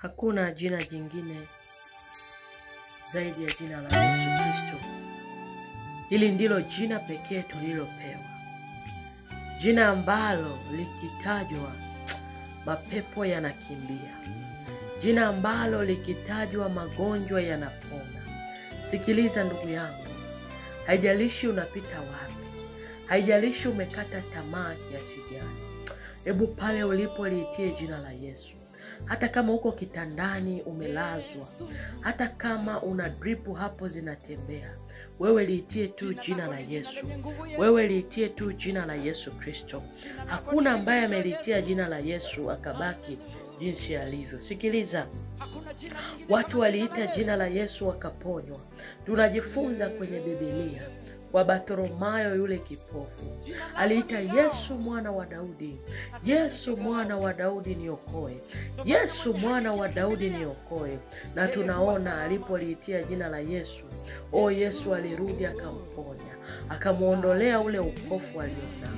Hakuna jina jingine zaidi ya jina la Yesu Kristo. Hili ndilo jina pekee tulilopewa. Jina ambalo likitajwa mapepo yanakimbia. Jina ambalo likitajwa magonjwa yanapona. Sikiliza ndugu yangu. Haijalishi unapita wapi. Haijalishi umekata tamaa kiasi gani. Hebu pale ulipo liitie jina la Yesu. Hata kama uko kitandani umelazwa, hata kama una dripu hapo zinatembea, wewe liitie tu jina la Yesu. Wewe liitie tu jina la Yesu Kristo. Hakuna ambaye ameliitia jina la Yesu akabaki jinsi alivyo. Sikiliza. Watu waliita jina la Yesu wakaponywa. Tunajifunza kwenye Biblia kwa Bartimayo yule kipofu. Aliita Yesu mwana wa Daudi. Yesu mwana wa Daudi niokoe. Yesu mwana wa Daudi niokoe. Na tunaona alipoliitia jina la Yesu, Yesu alirudi akamponya. Akamuondolea ule upofu alionao.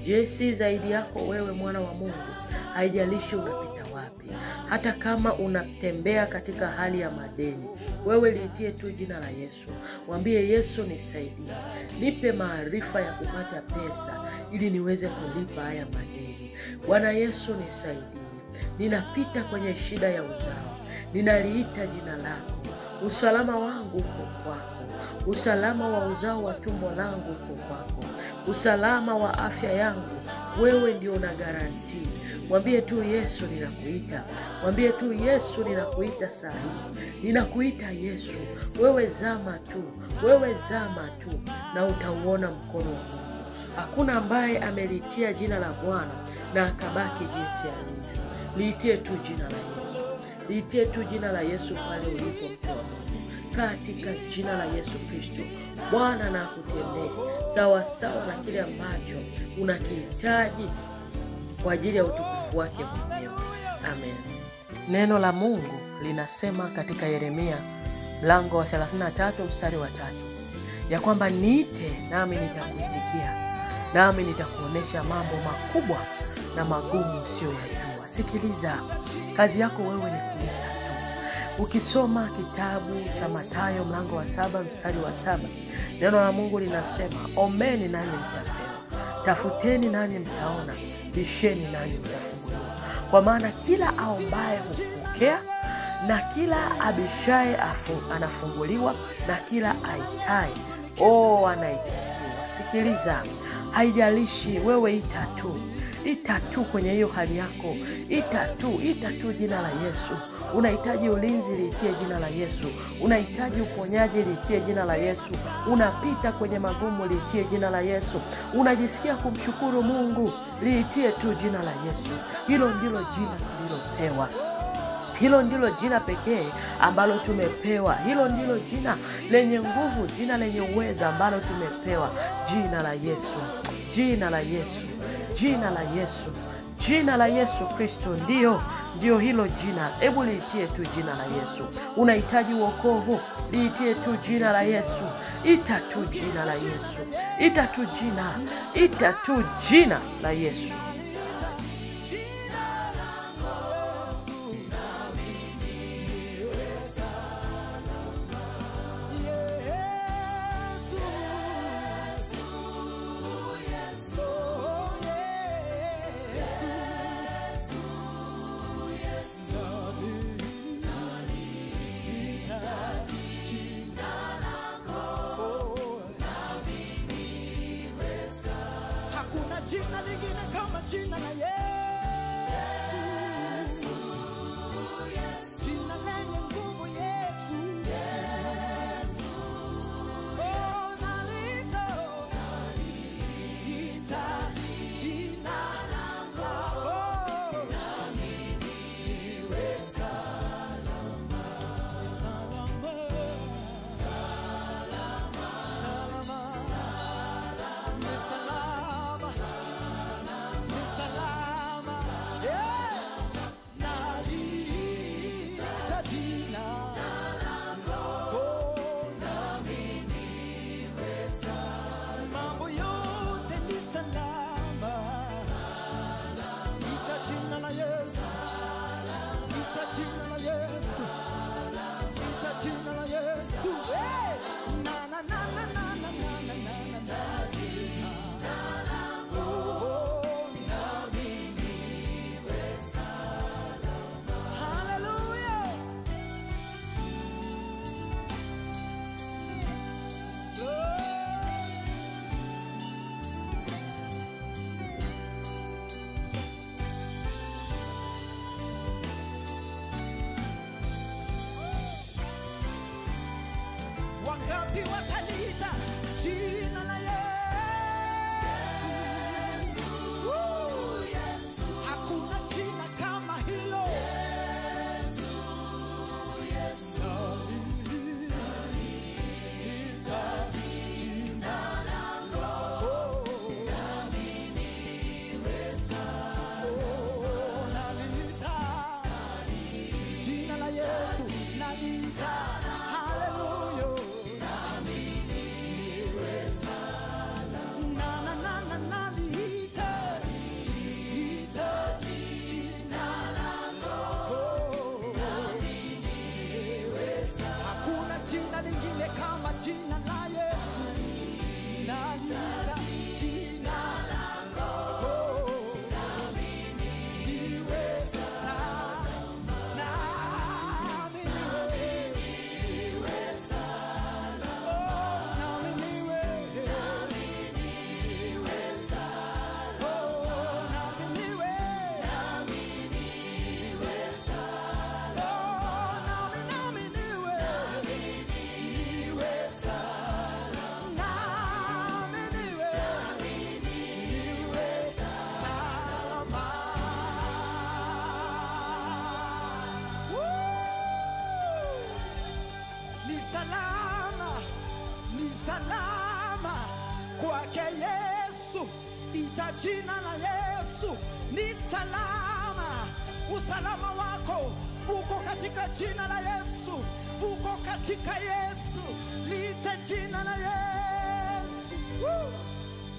Je, si zaidi yako wewe mwana wa Mungu? Haijalishi unapita wapi. Hata kama unatembea katika hali ya madeni, wewe liitie tu jina la Yesu. Mwambie Yesu, nisaidie. Nipe maarifa ya kupata pesa ili niweze kulipa haya madeni. Bwana Yesu, nisaidie. Ninapita kwenye shida ya uzao. Ninaliita jina lako. Usalama wangu uko kwako. Usalama wa uzao wa tumbo langu uko kwako. Usalama wa afya yangu wewe ndio una garantii. Mwambie tu Yesu, ninakuita. Mwambie tu Yesu, ninakuita saa hii. Ninakuita Yesu. Wewe zama tu. Wewe zama tu na utauona mkono wa Mungu. Hakuna ambaye amelitia jina la Bwana na akabaki jinsi alivyo. Liitie tu jina la Yesu. Liitie tu jina la Yesu pale ulipo mtu wa Mungu. Katika jina la Yesu Kristo, Bwana na akutendee sawa sawa na kile ambacho unakihitaji kwa ajili ya utukufu wake mwenyewe. Amen. Neno la Mungu linasema katika Yeremia mlango wa 33 mstari wa 3 ya kwamba niite nami nitakuitikia, nami nitakuonesha mambo makubwa na magumu usiyoyajua. Sikiliza, kazi yako wewe ni kuita tu. Ukisoma kitabu cha Mathayo mlango wa 7 mstari wa 7, neno la Mungu linasema, ombeni nanyi mtapewa, tafuteni nanyi mtaona, bisheni nanyi mtafunguliwa. Kwa maana kila aombaye hupokea, na kila abishaye anafunguliwa, na kila aitaye anaitikiwa. Sikiliza, haijalishi wewe ita tu. Ita tu kwenye hiyo hali yako. Ita tu jina la Yesu. Unahitaji ulinzi, liitie jina la Yesu. Unahitaji uponyaji, liitie jina la Yesu. Unapita kwenye magumu, liitie jina la Yesu. Unajisikia kumshukuru Mungu, liitie tu jina la Yesu. Hilo ndilo jina tulilopewa. Hilo ndilo jina pekee ambalo tumepewa. Hilo ndilo jina lenye nguvu, jina lenye uweza ambalo tumepewa. Jina la Yesu. Jina la Yesu. Jina la Yesu. Jina la Yesu Kristo ndio hilo jina. Hebu liitie tu jina la Yesu. Unahitaji wokovu, liitie tu jina la Yesu. Ita tu jina la Yesu. Ita tu jina la Yesu. Jina lingine kama jina la Yesu. Jina lenye nguvu Yesu. Nalita jina lako. Nami niwe salama. Salama. Salama. Salama. Wangapi wataliita jina la Yesu? Woo! Hakuna jina kama hilo. Kama jina la Yesu, naliita jina lako, nami niwe salama, nami niwe salama, nami niwe salama, nami niwe salama, nami niwe salama kwake Yesu. Ita jina la Yesu, ni salama. Usalama wako uko katika jina la Yesu, uko katika Yesu. Lita jina la Yesu. Woo!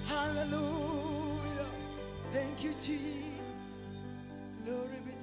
Hallelujah. Thank you, Jesus. Glory be